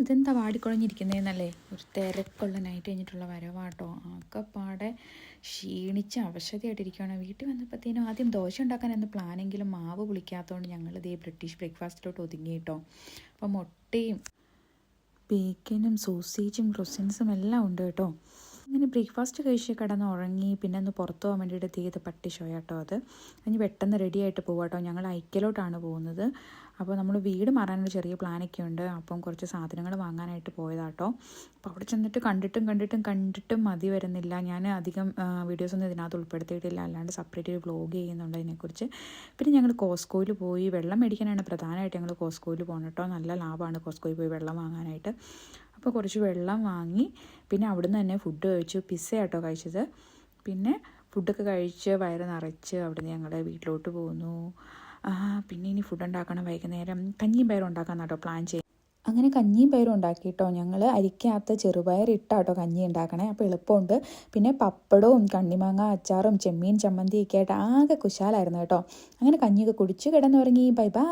ഇതെന്താ വാടിക്കുഴഞ്ഞിരിക്കുന്നതെന്നല്ലേ? ഒരു തിരക്കുള്ള നൈറ്റ് കഴിഞ്ഞിട്ടുള്ള വരവാട്ടോ. ആകെപ്പാടെ ക്ഷീണിച്ച് അവശതയായിട്ടിരിക്കുകയാണ്. വീട്ടിൽ വന്നപ്പോഴത്തേനും ആദ്യം ദോശ ഉണ്ടാക്കാനെന്ന് പ്ലാനെങ്കിലും മാവ് പുളിക്കാത്തതുകൊണ്ട് ഞങ്ങൾ ഇതേ ബ്രിട്ടീഷ് ബ്രേക്ക്ഫാസ്റ്റിലോട്ട് ഒതുങ്ങി കേട്ടോ. അപ്പോൾ മുട്ടയും ബേക്കനും സോസേജും ക്രൊസൻസും എല്ലാം ഉണ്ട് കേട്ടോ. അങ്ങനെ ബ്രേക്ക്ഫാസ്റ്റ് കഴിച്ച് കിടന്ന് ഉറങ്ങി. പിന്നെ ഒന്ന് പുറത്തു പോകാൻ വേണ്ടിയിട്ട് തീയത് പട്ടി ഷോ കേട്ടോ. അത് അതിന് പെട്ടെന്ന് റെഡി ആയിട്ട് പോകാം കേട്ടോ. ഞങ്ങൾ ഐക്യലോട്ടാണ് പോകുന്നത്. അപ്പോൾ നമ്മൾ വീട് മാറാനൊരു ചെറിയ പ്ലാനൊക്കെ ഉണ്ട്. അപ്പം കുറച്ച് സാധനങ്ങൾ വാങ്ങാനായിട്ട് പോയതാട്ടോ. അപ്പോൾ അവിടെ ചെന്നിട്ട് കണ്ടിട്ടും മതി വരുന്നില്ല. ഞാൻ അധികം വീഡിയോസൊന്നും ഇതിനകത്ത് ഉൾപ്പെടുത്തിയിട്ടില്ല, അല്ലാണ്ട് സെപ്പറേറ്റ് ഒരു വ്ലോഗ് ചെയ്യുന്നുണ്ട് അതിനെക്കുറിച്ച്. പിന്നെ ഞങ്ങൾ കോസ്കോയിൽ പോയി വെള്ളം മേടിക്കാനാണ് പ്രധാനമായിട്ട് ഞങ്ങൾ കോസ്കോയിൽ പോകണം കേട്ടോ. നല്ല ലാഭമാണ് കോസ്കോയിൽ പോയി വെള്ളം വാങ്ങാനായിട്ട്. അപ്പോൾ കുറച്ച് വെള്ളം വാങ്ങി പിന്നെ അവിടുന്ന് തന്നെ ഫുഡ് കഴിച്ചു. പിസ്സ ആട്ടോ കഴിച്ചത്. പിന്നെ ഫുഡൊക്കെ കഴിച്ച് വയറ് നിറച്ച് അവിടുന്ന് ഞങ്ങൾ വീട്ടിലോട്ട് പോന്നു. പിന്നെ ഇനി ഫുഡ് ഉണ്ടാക്കണം. വൈകുന്നേരം കഞ്ഞിയും പയറും ഉണ്ടാക്കാൻ കേട്ടോ പ്ലാൻ ചെയ്യും. അങ്ങനെ കഞ്ഞിയും പയറും ഉണ്ടാക്കി കേട്ടോ. ഞങ്ങൾ അരിക്കകത്ത് ചെറുപയർ ഇട്ടാട്ടോ കഞ്ഞി ഉണ്ടാക്കണേ. അപ്പോൾ എളുപ്പമുണ്ട്. പിന്നെ പപ്പടവും കണ്ണിമാങ്ങ അച്ചാറും ചെമ്മീൻ ചമ്മന്തിയൊക്കെ ആയിട്ട് ആകെ കുശാലായിരുന്നു കേട്ടോ. അങ്ങനെ കഞ്ഞിയൊക്കെ കുടിച്ച് കിടന്നുറങ്ങി. Bye bye.